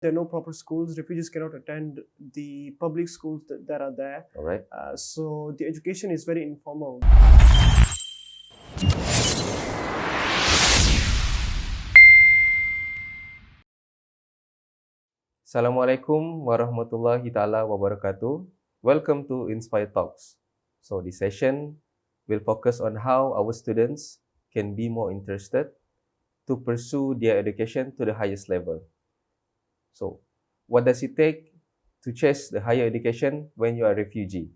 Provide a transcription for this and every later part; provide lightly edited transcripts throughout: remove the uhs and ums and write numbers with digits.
There are no proper schools. Refugees cannot attend the public schools that are there. All right. So the education is very informal. Assalamualaikum warahmatullahi taala wabarakatuh. Welcome to InspireTalks. So this session will focus on how our students can be more interested to pursue their education to the highest level. So, what does it take to chase the higher education when you are a refugee?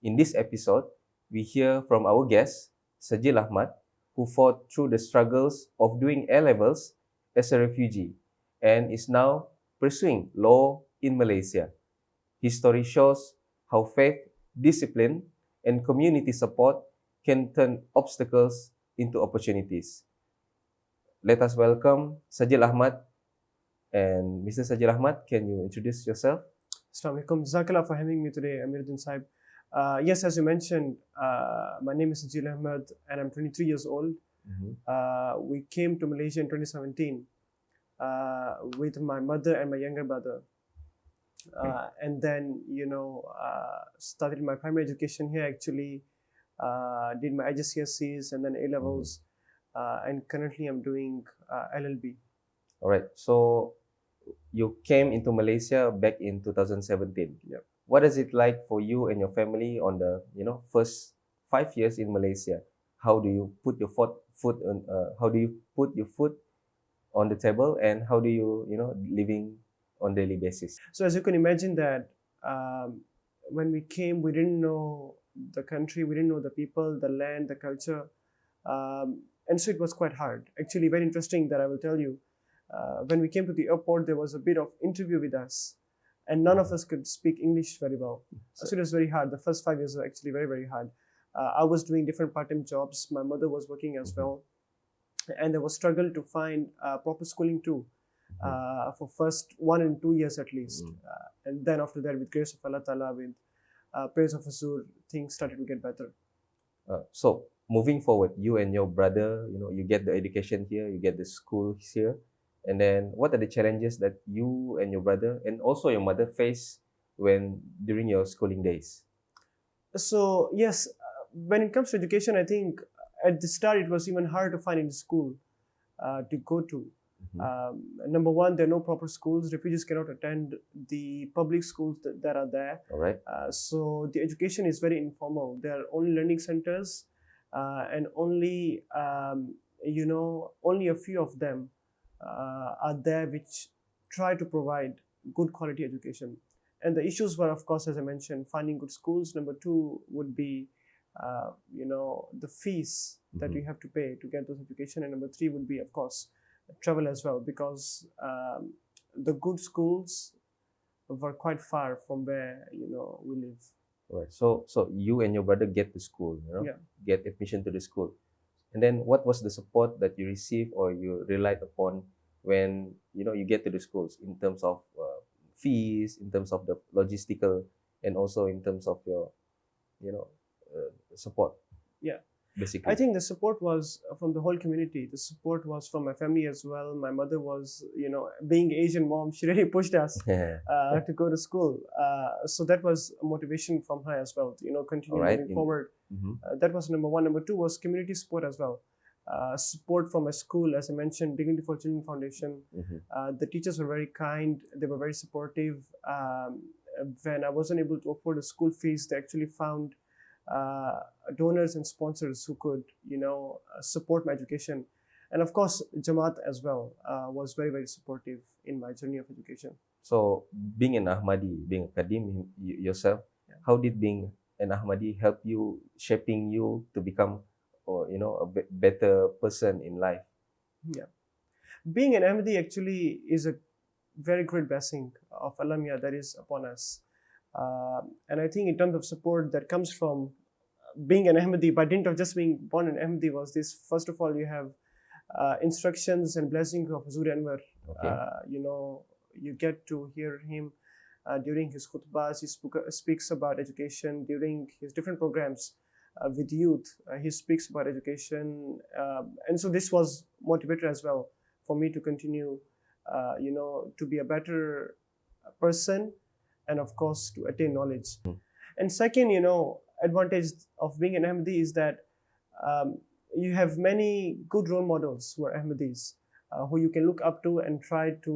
In this episode, we hear from our guest, Sajeel Ahmad, who fought through the struggles of doing A-levels as a refugee and is now pursuing law in Malaysia. His story shows how faith, discipline, and community support can turn obstacles into opportunities. Let us welcome Sajeel Ahmad. And Mr. Sajeel Ahmad, can you introduce yourself? Assalamu alaikum. Segala for having me today, Amiruddin Saib. Yes, as you mentioned, my name is Sajeel Ahmad and I'm 23 years old. We came to Malaysia in 2017 with my mother and my younger brother. And then, started my primary education here actually, did my IGCSEs and then A-levels, and currently I'm doing LLB. All right. So you came into Malaysia back in 2017. Yep. What is it like for you and your family on the first 5 years in Malaysia? How do you put your foot on the table, and how do you living on daily basis? So as you can imagine that when we came, we didn't know the country, we didn't know the people, the land, the culture, and so it was quite hard. Actually, very interesting that I will tell you. When we came to the airport, there was a bit of interview with us, and none of us could speak English very well. So it was very hard. The first 5 years were actually very, very hard. I was doing different part-time jobs. My mother was working as well, and there was struggle to find proper schooling too, for first 1 and 2 years at least. And then after that, with grace of Allah Ta'ala, with praise of Azur, things started to get better. So moving forward, you and your brother, you get the education here, you get the school here. And then what are the challenges that you and your brother and also your mother face during your schooling days? So yes, when it comes to education, I think at the start it was even hard to find in school to go to. Number one, there are no proper schools. Refugees cannot attend the public schools that are there. All right. So the education is very informal. There are only learning centers, and only only a few of them are there which try to provide good quality education. And the issues were, of course, as I mentioned, finding good schools. Number two would be the fees that we have to pay to get those education. And number three would be, of course, travel as well, because the good schools were quite far from where we live. Right. So you and your brother get to school, get admission to the school. And then what was the support that you received or you relied upon when you get to the schools in terms of fees, in terms of the logistical, and also in terms of your support? Yeah. Basically, I think the support was from the whole community. The support was from my family as well. My mother was, being Asian mom, she really pushed us to go to school. So that was a motivation from her as well, to, continue moving forward. That was number one. Number two was community support as well. Support from a school, as I mentioned, Dignity for Children Foundation. The teachers were very kind. They were very supportive. When I wasn't able to afford the school fees, they actually found donors and sponsors who could, support my education. And of course, Jamaat as well was very, very supportive in my journey of education. So being an Ahmadi, being a Kadim yourself, how did being an Ahmadi help you, shaping you to become, a better person in life? Yeah. Being an Ahmadi actually is a very great blessing of Allah that is upon us. And I think in terms of support that comes from being an Ahmadi, by dint of just being born an Ahmadi, was this: first of all, you have instructions and blessings of Huzur Anwar. Okay. You get to hear him during his khutbahs. He speaks about education during his different programs with youth. He speaks about education, and so this was motivator as well for me to continue to be a better person, and of course to attain knowledge. And second, advantage of being an Ahmadi is that you have many good role models who are Ahmadis, who you can look up to and try to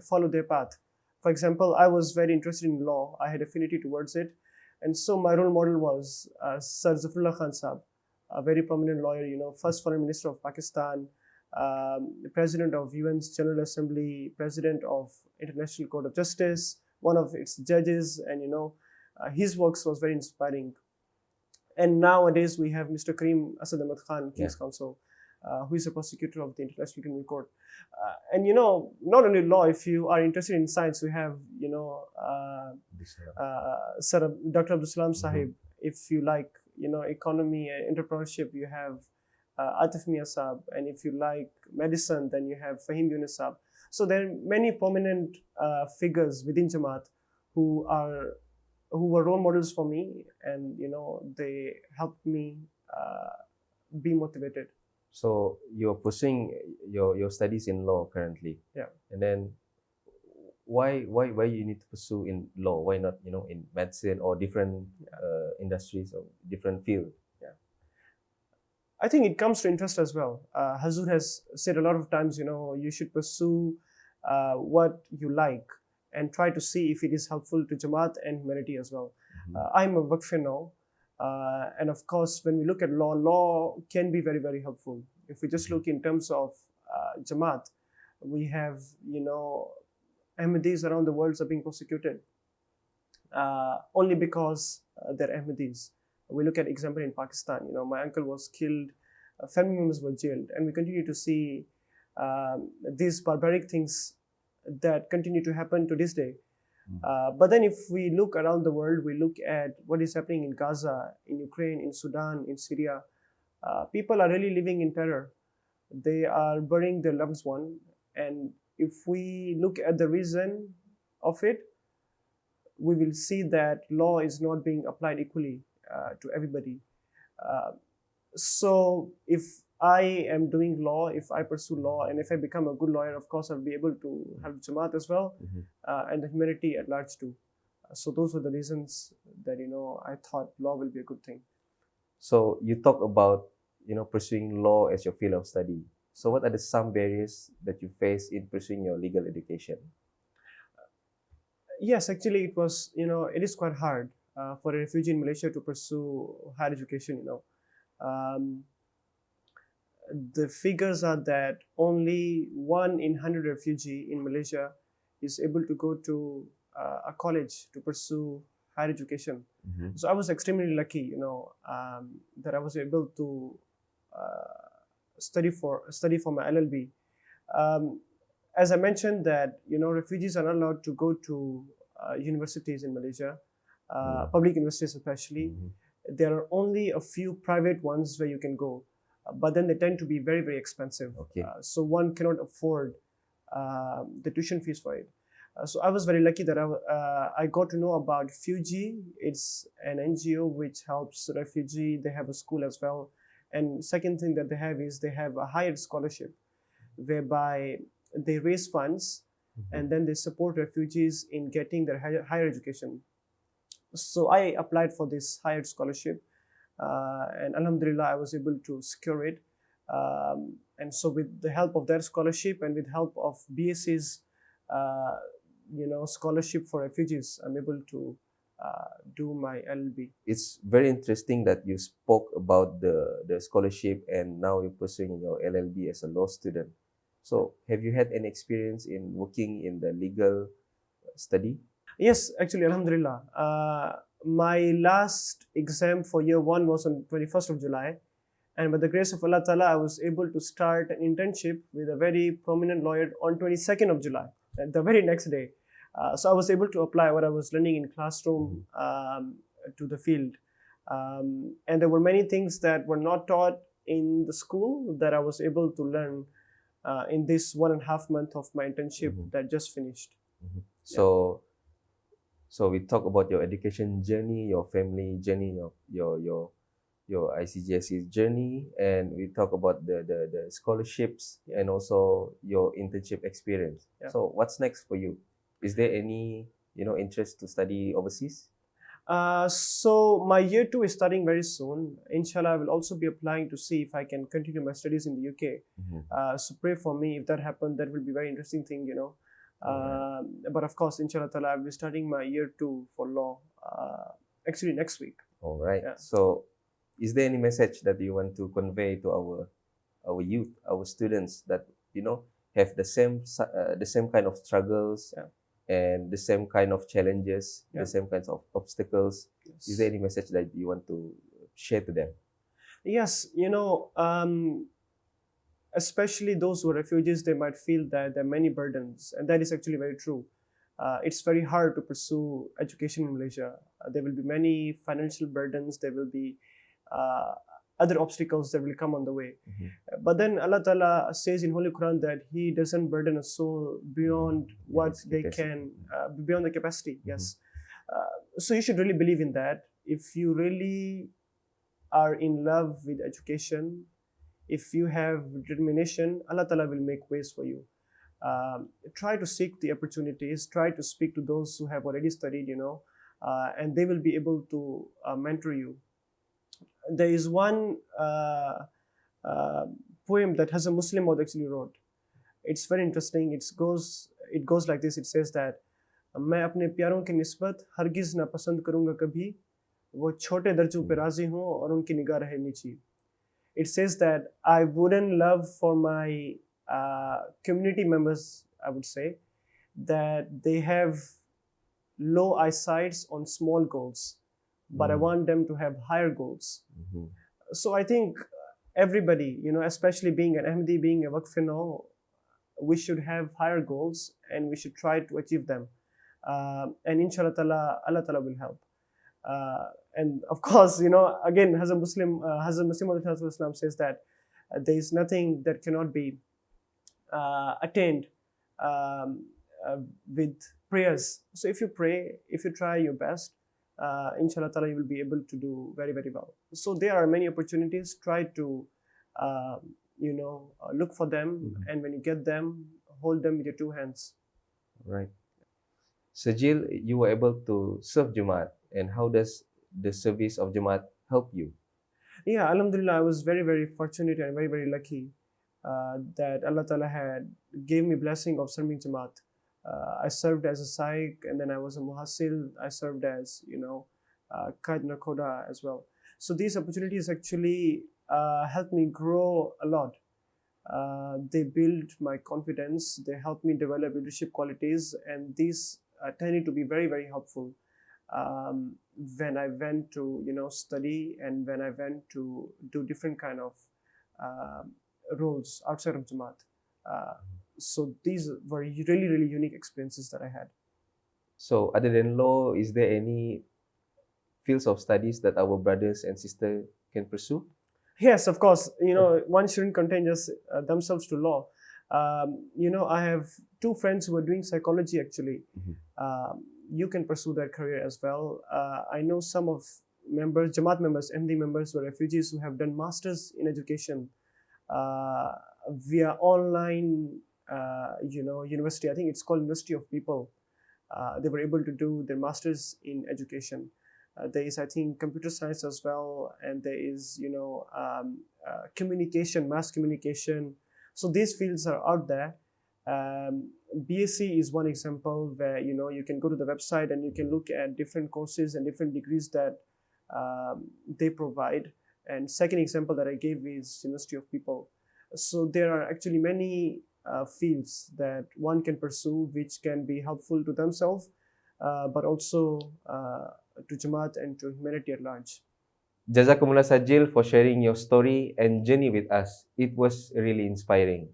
follow their path. For example, I was very interested in law. I had affinity towards it, and so my role model was Sir Zafrullah Khan Saab, a very prominent lawyer, first foreign minister of Pakistan, the president of UN's General Assembly, president of International Court of Justice, one of its judges, and his works was very inspiring. And nowadays we have Mr. Kareem Asad Ahmad Khan, King's Counsel, who is a prosecutor of the International Criminal Court. And not only law, if you are interested in science, we have Sir Dr. Abdul Salam Sahib. If you like economy and entrepreneurship, you have Atif Mia Saab, and if you like medicine, then you have Fahim Yunus Saab. So there are many prominent figures within Jamaat who were role models for me, and they helped me be motivated. So you're pursuing your studies in law currently. Yeah. And then why you need to pursue in law? Why not in medicine or different industries or different field? I think it comes to interest as well. Hazur has said a lot of times, you should pursue what you like and try to see if it is helpful to Jamaat and humanity as well. I'm a Waqfi now, and of course, when we look at law can be very, very helpful. If we just look in terms of Jamaat, we have, Ahmadis around the world are being prosecuted only because they're Ahmadis. We look at example in Pakistan, my uncle was killed, family members were jailed, and we continue to see these barbaric things that continue to happen to this day. But then if we look around the world, we look at what is happening in Gaza, in Ukraine, in Sudan, in Syria. People are really living in terror. They are burying their loved one. And if we look at the reason of it, we will see that law is not being applied equally to everybody. So if I am doing law, if I pursue law, and if I become a good lawyer, of course, I'll be able to help Jamaat as well, and the humanity at large too. So those were the reasons that, I thought law will be a good thing. So you talk about, pursuing law as your field of study. So what are some barriers that you face in pursuing your legal education? Yes, actually, it was, it is quite hard for a refugee in Malaysia to pursue higher education, The figures are that only 1 in 100 refugee in Malaysia is able to go to a college to pursue higher education. So I was extremely lucky, that I was able to study for my LLB. As I mentioned that, refugees are not allowed to go to universities in Malaysia, public universities especially. There are only a few private ones where you can go, but then they tend to be very, very expensive. So one cannot afford the tuition fees for it. So I was very lucky that I got to know about Refugee. It's an NGO which helps refugee. They have a school as well. And second thing that they have is they have a higher scholarship, whereby they raise funds and then they support refugees in getting their higher education. So I applied for this higher scholarship, and Alhamdulillah, I was able to secure it. And so with the help of that scholarship and with help of BSC's, scholarship for refugees, I'm able to do my LLB. It's very interesting that you spoke about the scholarship and now you're pursuing your LLB as a law student. So have you had any experience in working in the legal study? Yes, actually, Alhamdulillah. My last exam for year 1 was on 21st of July. And by the grace of Allah Ta'ala, I was able to start an internship with a very prominent lawyer on 22nd of July, the very next day. So I was able to apply what I was learning in classroom to the field. And there were many things that were not taught in the school that I was able to learn in this 1.5 month of my internship that just finished. So we talk about your education journey, your family journey, your your ICGSE journey, and we talk about the scholarships and also your internship experience. Yeah. So what's next for you? Is there any interest to study overseas? So my year 2 is starting very soon. Inshallah, I will also be applying to see if I can continue my studies in the UK. So pray for me. If that happens, that will be a very interesting thing, But of course, inshallah ta'ala, I will be starting my year 2 for law actually next week. All right. Yeah. So is there any message that you want to convey to our youth, our students that have the same kind of struggles? Yeah. And the same kind of challenges, Yeah. the same kinds of obstacles? Yes. Is there any message that you want to share to them? Yes, especially those who are refugees, they might feel that there are many burdens, and that is actually very true. It's very hard to pursue education in Malaysia. There will be many financial burdens. There will be other obstacles that will come on the way. But then Allah Ta'ala says in Holy Quran that He doesn't burden a soul beyond what they can, beyond the capacity. Yes. So you should really believe in that. If you really are in love with education, if you have determination, Allah Ta'ala will make ways for you. Try to seek the opportunities, try to speak to those who have already studied, and they will be able to mentor you. There is one poem that has a Muslim author actually wrote. It's very interesting. It goes like this. It says that मैं अपने प्यारों की निस्बत हरगिज ना पसंद करूँगा कभी वो छोटे दर्जों पे राजी हों और उनकी निगाह रहे नीची. It says that I wouldn't love for my community members, I would say, that they have low eyesights on small goals, but I want them to have higher goals. So I think everybody, especially being an Ahmadi, being a Waqf, we should have higher goals and we should try to achieve them. And inshallah Allah Ta'ala will help. And of course, again, as a Muslim, Islam says that there is nothing that cannot be attained with prayers. So if you pray, if you try your best, inshallah ta'ala, you will be able to do very, very well. So there are many opportunities. Try to, look for them, and when you get them, hold them with your two hands. Right. Sajeel, you were able to serve Jamaat, and how does the service of Jamaat help you? Yeah, alhamdulillah, I was very, very fortunate and very, very lucky that Allah Ta'ala had gave me blessing of serving Jamaat. I served as a Saik, and then I was a Muhasil. I served as, Qaid Nakoda as well. So these opportunities actually helped me grow a lot. They built my confidence. They helped me develop leadership qualities, and these tended to be very, very helpful when I went to, study, and when I went to do different kind of roles outside of Jamaat. So these were really, really unique experiences that I had. So other than law, is there any fields of studies that our brothers and sisters can pursue? Yes, of course. One shouldn't contain just themselves to law. I have two friends who are doing psychology actually. You can pursue that career as well. I know some of Jamaat members, MD members who are refugees who have done masters in education via online, university. I think it's called University of People. They were able to do their masters in education. There is, I think, computer science as well, and there is, communication, mass communication. So these fields are out there. BSc is one example where, you can go to the website and you can look at different courses and different degrees that they provide. And second example that I gave is University of People. So there are actually many fields that one can pursue which can be helpful to themselves, but also to Jamaat and to humanity at large. Jazakumullah Sajeel for sharing your story and journey with us. It was really inspiring.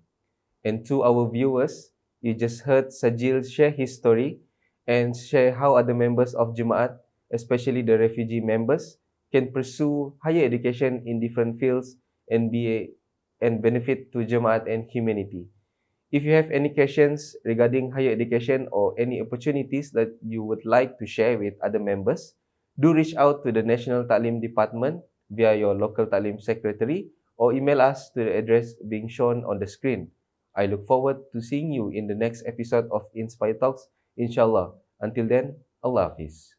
And to our viewers, you just heard Sajeel share his story and share how other members of Jamaat, especially the refugee members, can pursue higher education in different fields and benefit to Jamaat and humanity. If you have any questions regarding higher education or any opportunities that you would like to share with other members, do reach out to the National Taalim Department via your local Ta'lim secretary or email us to the address being shown on the screen. I look forward to seeing you in the next episode of Inspire Talks, inshallah. Until then, Allah Hafiz.